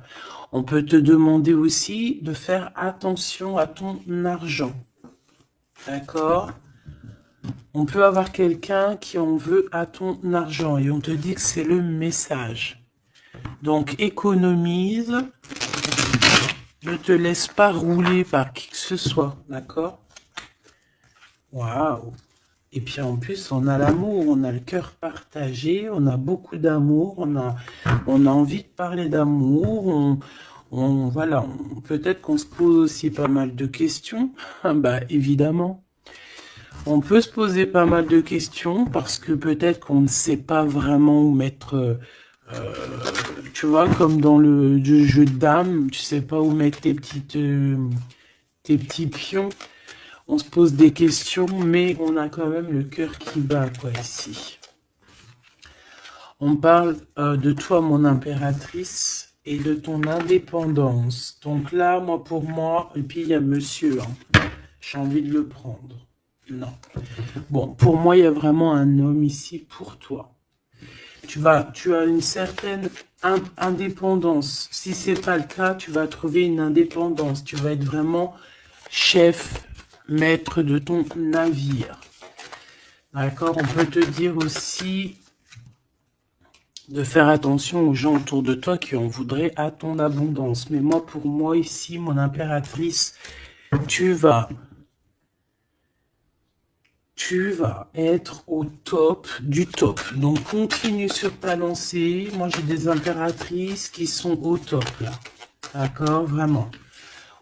On peut te demander aussi de faire attention à ton argent. D'accord ? On peut avoir quelqu'un qui en veut à ton argent et on te dit que c'est le message. Donc économise, ne te laisse pas rouler par qui que ce soit, d'accord? Waouh! Et puis en plus, on a l'amour, on a le cœur partagé, on a beaucoup d'amour, on a envie de parler d'amour, voilà, peut-être qu'on se pose aussi pas mal de questions, bah évidemment. On peut se poser pas mal de questions parce que peut-être qu'on ne sait pas vraiment où mettre Tu vois, comme dans le jeu de dames, tu sais pas où mettre tes petits pions. On se pose des questions, mais on a quand même le cœur qui bat, quoi, ici. On parle de toi, mon impératrice, et de ton indépendance. Donc là, pour moi, et puis il y a monsieur, hein. J'ai envie de le prendre. Non. Bon, pour moi, il y a vraiment un homme ici pour toi. Tu as une certaine indépendance. Si c'est pas le cas, tu vas trouver une indépendance. Tu vas être vraiment chef, maître de ton navire. D'accord? On peut te dire aussi de faire attention aux gens autour de toi qui en voudraient à ton abondance. Mais moi, pour moi, ici, mon impératrice, tu vas être au top du top. Donc, continue sur ta lancée. Moi, j'ai des impératrices qui sont au top, là. D'accord? Vraiment.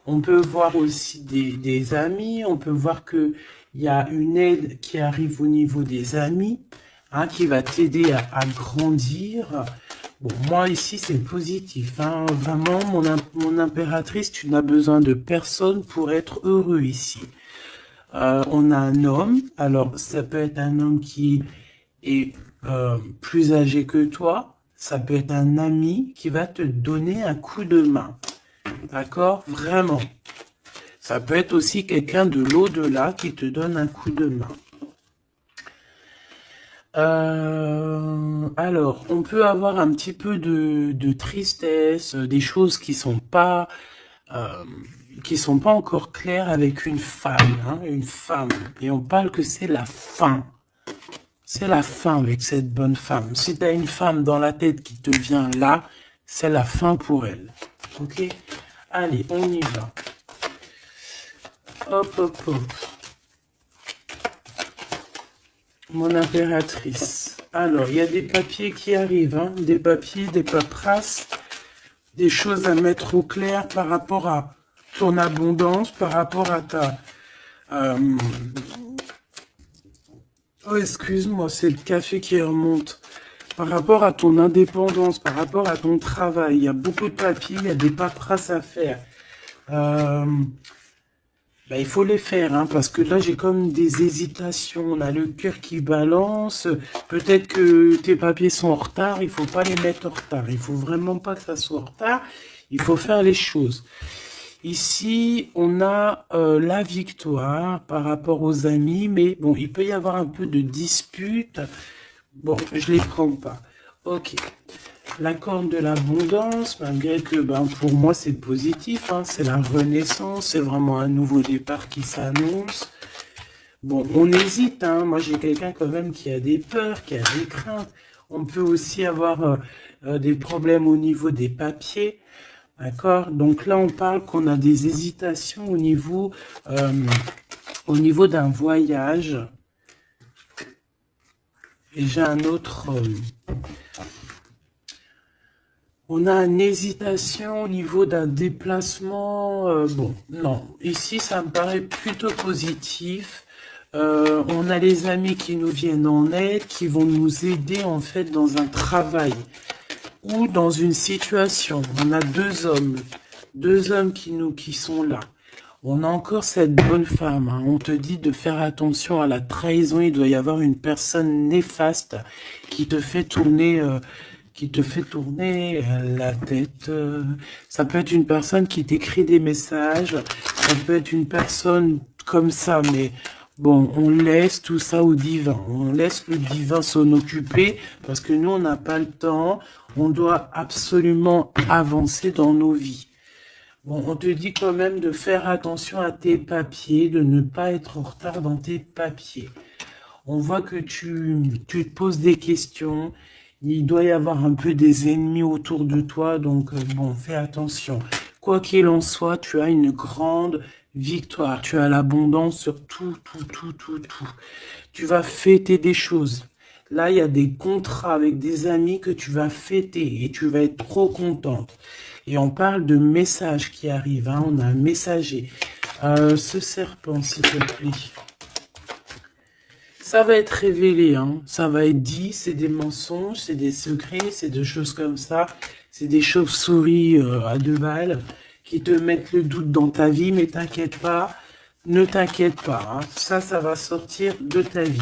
On peut voir aussi des amis. On peut voir que il y a une aide qui arrive au niveau des amis, hein, qui va t'aider à grandir. Bon, moi, ici, c'est positif. Hein. Vraiment, mon impératrice, tu n'as besoin de personne pour être heureux ici. On a un homme. Alors, ça peut être un homme qui est plus âgé que toi. Ça peut être un ami qui va te donner un coup de main. D'accord? Vraiment. Ça peut être aussi quelqu'un de l'au-delà qui te donne un coup de main. Alors, on peut avoir un petit peu de tristesse, des choses qui sont pas encore claires avec une femme, hein, une femme. Et on parle que c'est la fin. C'est la fin avec cette bonne femme. Si tu as une femme dans la tête qui te vient là, c'est la fin pour elle. Ok? Allez, on y va. Hop, hop, hop. Mon impératrice. Alors, il y a des papiers qui arrivent, hein, des papiers, des paperasses, des choses à mettre au clair par rapport à ton abondance, par rapport à ta... Oh, excuse-moi, c'est le café qui remonte. Par rapport à ton indépendance, par rapport à ton travail, il y a beaucoup de papiers, il y a des paperasses à faire. Il faut les faire, hein, parce que là, j'ai comme des hésitations. On a le cœur qui balance. Peut-être que tes papiers sont en retard. Il faut pas les mettre en retard. Il faut vraiment pas que ça soit en retard. Il faut faire les choses. Ici, on a la victoire par rapport aux amis. Mais bon, il peut y avoir un peu de dispute. Bon, je les prends pas. Ok. La corne de l'abondance, malgré que pour moi c'est positif, hein, c'est la renaissance, c'est vraiment un nouveau départ qui s'annonce. Bon, on hésite, hein, moi j'ai quelqu'un quand même qui a des peurs, qui a des craintes. On peut aussi avoir des problèmes au niveau des papiers, d'accord? Donc là on parle qu'on a des hésitations au niveau d'un voyage. Et j'ai un autre... on a une hésitation au niveau d'un déplacement. Bon, non. Ici, ça me paraît plutôt positif. On a les amis qui nous viennent en aide, qui vont nous aider en fait dans un travail ou dans une situation. On a deux hommes qui sont là. On a encore cette bonne femme. Hein. On te dit de faire attention à la trahison. Il doit y avoir une personne néfaste qui te fait tourner la tête. Ça peut être une personne qui t'écrit des messages, ça peut être une personne comme ça, mais bon, on laisse tout ça au divin. On laisse le divin s'en occuper parce que nous, on n'a pas le temps. On doit absolument avancer dans nos vies. Bon, on te dit quand même de faire attention à tes papiers, de ne pas être en retard dans tes papiers. On voit que tu te poses des questions. Il doit y avoir un peu des ennemis autour de toi, donc bon, fais attention. Quoi qu'il en soit, tu as une grande victoire. Tu as l'abondance sur tout. Tu vas fêter des choses. Là, il y a des contrats avec des amis que tu vas fêter et tu vas être trop contente. Et on parle de messages qui arrivent. Hein. On a un messager. Ce serpent, s'il te plaît. Ça va être révélé, hein. Ça va être dit, c'est des mensonges, c'est des secrets, c'est des choses comme ça. C'est des chauves-souris à 2 balles qui te mettent le doute dans ta vie, mais t'inquiète pas, ne t'inquiète pas, hein. Ça va sortir de ta vie.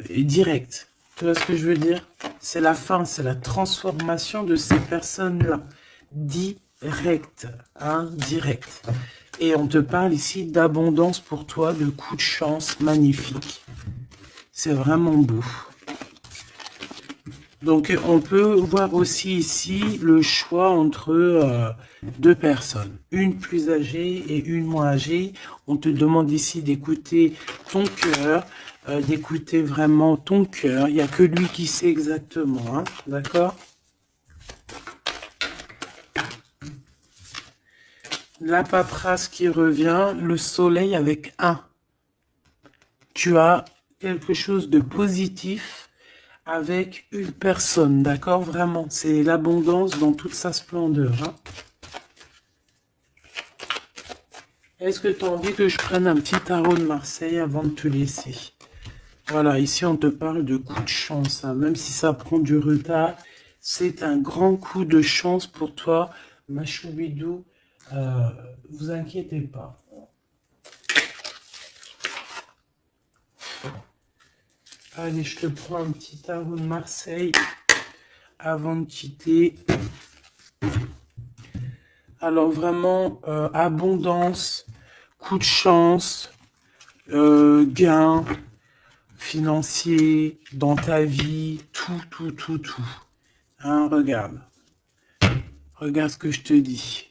Et direct. Tu vois ce que je veux dire? C'est la fin, c'est la transformation de ces personnes-là. Direct, hein, direct. Et on te parle ici d'abondance pour toi, de coups de chance magnifiques. C'est vraiment beau. Donc, on peut voir aussi ici le choix entre 2 personnes. Une plus âgée et une moins âgée. On te demande ici d'écouter ton cœur, d'écouter vraiment ton cœur. Il n'y a que lui qui sait exactement, hein, d'accord? La paperasse qui revient, le soleil avec 1. Tu as quelque chose de positif avec une personne, d'accord? Vraiment, c'est l'abondance dans toute sa splendeur, hein. Est-ce que tu as envie que je prenne un petit tarot de Marseille avant de te laisser? Voilà, ici on te parle de coup de chance, hein. Même si ça prend du retard, c'est un grand coup de chance pour toi, ma choubidou. Vous inquiétez pas. Allez, je te prends un petit tarot de Marseille avant de quitter. Alors vraiment, abondance, coup de chance, gain financier dans ta vie, tout. Hein, regarde. Regarde ce que je te dis.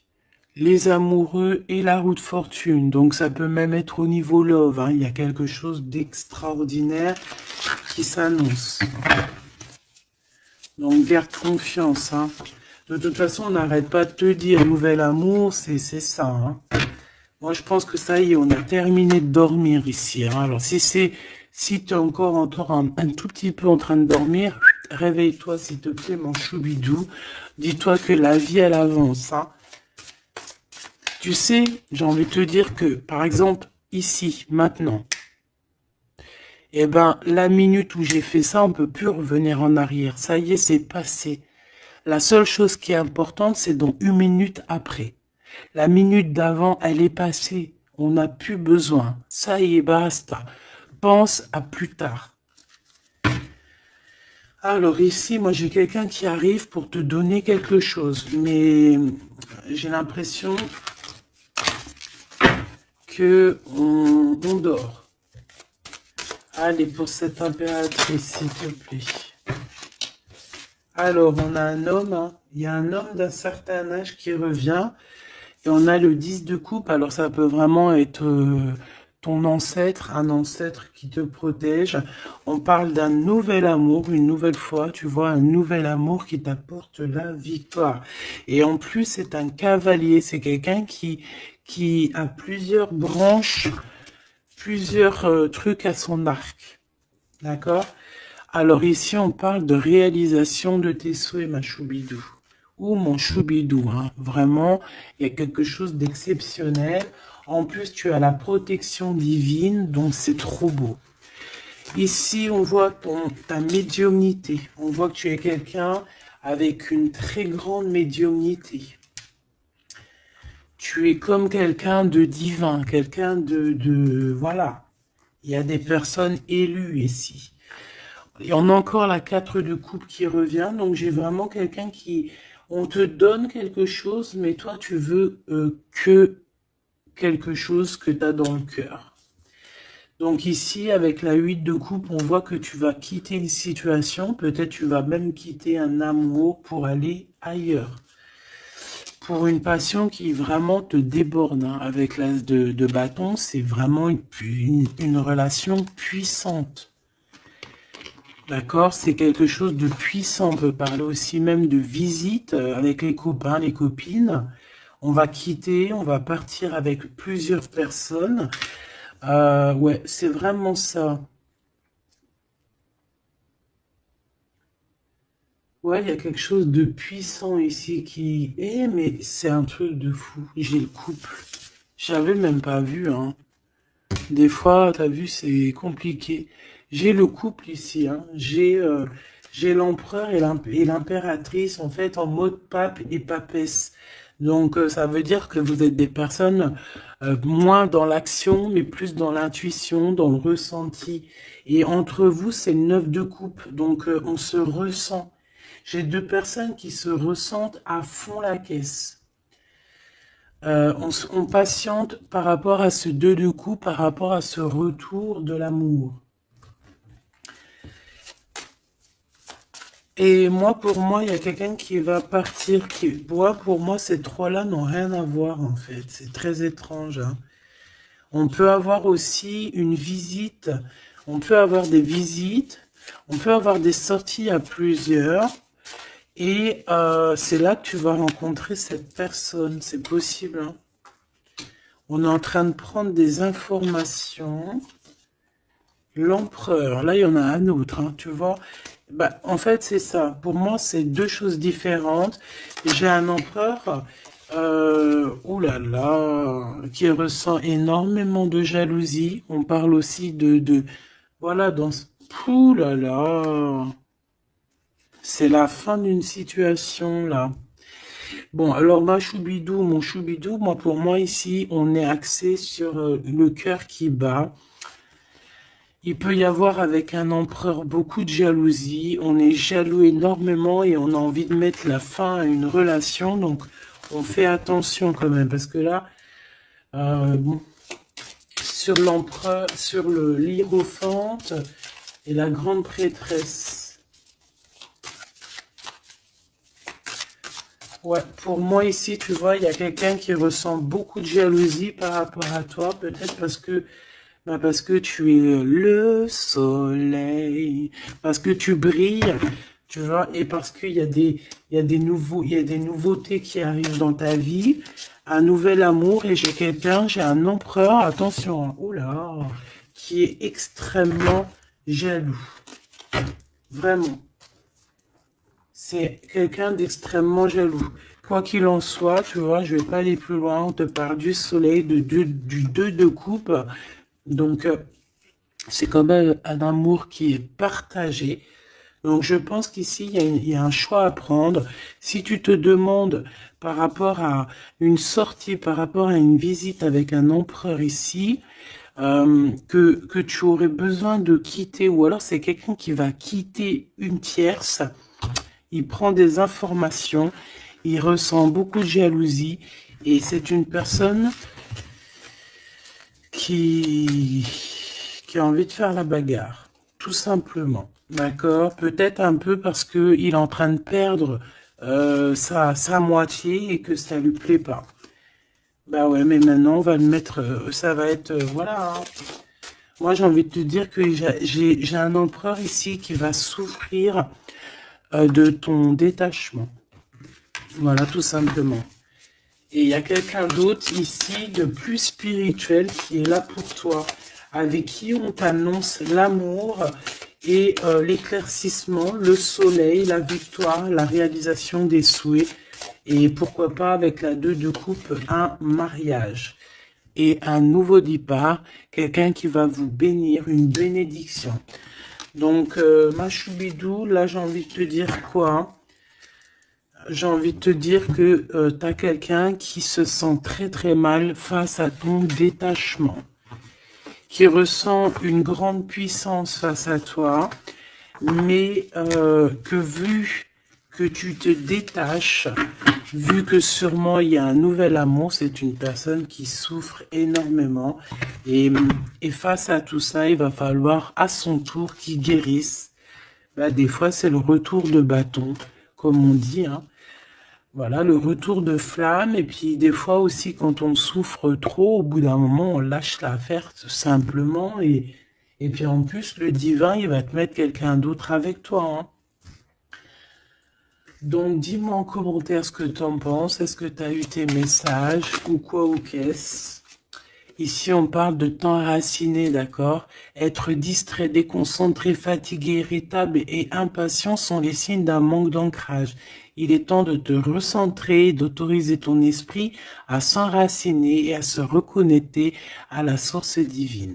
Les amoureux et la roue de fortune. Donc ça peut même être au niveau love, hein. Il y a quelque chose d'extraordinaire qui s'annonce. Donc garde confiance, hein. De toute façon, on n'arrête pas de te dire nouvel amour, c'est ça, hein. Moi, je pense que ça y est, on a terminé de dormir ici, hein. Alors, si tu es encore un tout petit peu en train de dormir, réveille-toi, s'il te plaît, mon choubidou. Dis-toi que la vie, elle avance, hein. Tu sais, j'ai envie de te dire que, par exemple, ici, maintenant, eh ben, la minute où j'ai fait ça, on peut plus revenir en arrière. Ça y est, c'est passé. La seule chose qui est importante, c'est dans 1 minute après. La minute d'avant, elle est passée. On n'a plus besoin. Ça y est, basta. Pense à plus tard. Alors ici, moi j'ai quelqu'un qui arrive pour te donner quelque chose. Mais j'ai l'impression que on dort. Allez, pour cette impératrice, s'il te plaît. Alors, on a un homme, hein. Il y a un homme d'un certain âge qui revient. Et on a le 10 de coupe, alors ça peut vraiment être ton ancêtre, un ancêtre qui te protège. On parle d'un nouvel amour, une nouvelle fois, tu vois, un nouvel amour qui t'apporte la victoire. Et en plus, c'est un cavalier, c'est quelqu'un qui a plusieurs branches, plusieurs trucs à son arc. D'accord? Alors ici, on parle de réalisation de tes souhaits, ma choubidou. Ou mon choubidou, hein. Vraiment, il y a quelque chose d'exceptionnel. En plus, tu as la protection divine, donc c'est trop beau. Ici, on voit ta médiumnité. On voit que tu es quelqu'un avec une très grande médiumnité. Tu es comme quelqu'un de divin, quelqu'un voilà. Il y a des personnes élues ici. Et on a encore la 4 de coupe qui revient, donc j'ai vraiment quelqu'un qui... On te donne quelque chose, mais toi, tu veux que quelque chose que tu as dans le cœur. Donc ici, avec la 8 de coupe, on voit que tu vas quitter une situation, peut-être tu vas même quitter un amour pour aller ailleurs. Pour une passion qui vraiment te déborde, hein. Avec l'as de bâton, c'est vraiment une relation puissante. D'accord, c'est quelque chose de puissant. On peut parler aussi même de visite avec les copains, les copines. On va quitter, on va partir avec plusieurs personnes. Ouais, c'est vraiment ça. Ouais, il y a quelque chose de puissant ici qui... mais c'est un truc de fou. J'ai le couple. J'avais même pas vu, hein. Des fois, t'as vu, c'est compliqué. J'ai le couple ici, hein. J'ai l'empereur et l'impératrice, en fait, en mode pape et papesse. Donc, ça veut dire que vous êtes des personnes moins dans l'action, mais plus dans l'intuition, dans le ressenti. Et entre vous, c'est le 9 de coupe. Donc, on se ressent. J'ai deux personnes qui se ressentent à fond la caisse. On patiente par rapport à ce 2 de coupe, par rapport à ce retour de l'amour. Et moi, pour moi, il y a quelqu'un qui va partir. Pour moi, ces trois-là n'ont rien à voir, en fait. C'est très étrange, hein. On peut avoir aussi une visite. On peut avoir des visites. On peut avoir des sorties à plusieurs. Et c'est là que tu vas rencontrer cette personne. C'est possible, hein. On est en train de prendre des informations. L'empereur, là, il y en a un autre, hein, tu vois. Bah, en fait, c'est ça. Pour moi, c'est deux choses différentes. J'ai un empereur, ouh là là, qui ressent énormément de jalousie. On parle aussi voilà, ouh là là, c'est la fin d'une situation, là. Bon, alors, mon choubidou, moi, pour moi, ici, on est axé sur le cœur qui bat. Il peut y avoir avec un empereur beaucoup de jalousie, on est jaloux énormément et on a envie de mettre la fin à une relation, donc on fait attention quand même, parce que là, bon, sur l'empereur, sur le l'hiérophante et la grande prêtresse. Ouais, pour moi ici, tu vois, il y a quelqu'un qui ressent beaucoup de jalousie par rapport à toi, peut-être parce que tu es le soleil, parce que tu brilles, tu vois, et parce qu'il y a il y a des nouveautés qui arrivent dans ta vie, un nouvel amour, et j'ai un empereur, attention, hein, oula, qui est extrêmement jaloux, vraiment. C'est quelqu'un d'extrêmement jaloux. Quoi qu'il en soit, tu vois, je vais pas aller plus loin, on te parle du soleil, du 2 de coupe, donc c'est quand même un amour qui est partagé. Donc je pense qu'ici, il y a un choix à prendre. Si tu te demandes par rapport à une sortie, par rapport à une visite avec un empereur ici, que tu aurais besoin de quitter, ou alors c'est quelqu'un qui va quitter une tierce, il prend des informations, il ressent beaucoup de jalousie, et c'est une personne qui a envie de faire la bagarre, tout simplement. D'accord? Peut-être un peu parce que il est en train de perdre sa moitié et que ça lui plaît pas. Bah ouais, mais maintenant on va le mettre, ça va être, voilà, hein. Moi j'ai envie de te dire que j'ai un empereur ici qui va souffrir de ton détachement. Voilà, tout simplement. Et il y a quelqu'un d'autre ici, de plus spirituel, qui est là pour toi, avec qui on t'annonce l'amour et l'éclaircissement, le soleil, la victoire, la réalisation des souhaits, et pourquoi pas avec la 2 de coupe, un mariage et un nouveau départ, quelqu'un qui va vous bénir, une bénédiction. Donc, ma choubidou, là j'ai envie de te dire quoi? J'ai envie de te dire que tu as quelqu'un qui se sent très très mal face à ton détachement, qui ressent une grande puissance face à toi, mais que vu que tu te détaches, vu que sûrement il y a un nouvel amour, c'est une personne qui souffre énormément, et face à tout ça, il va falloir à son tour qu'il guérisse. Bah, des fois, c'est le retour de bâton, comme on dit, hein. Voilà, le retour de flamme, et puis des fois aussi quand on souffre trop, au bout d'un moment on lâche l'affaire tout simplement, et puis en plus le divin il va te mettre quelqu'un d'autre avec toi, hein. Donc dis-moi en commentaire ce que tu en penses, est-ce que tu as eu tes messages ou quoi ou qu'est-ce? Ici, on parle de temps raciné, d'accord? Être distrait, déconcentré, fatigué, irritable et impatient sont les signes d'un manque d'ancrage. Il est temps de te recentrer, d'autoriser ton esprit à s'enraciner et à se reconnecter à la source divine.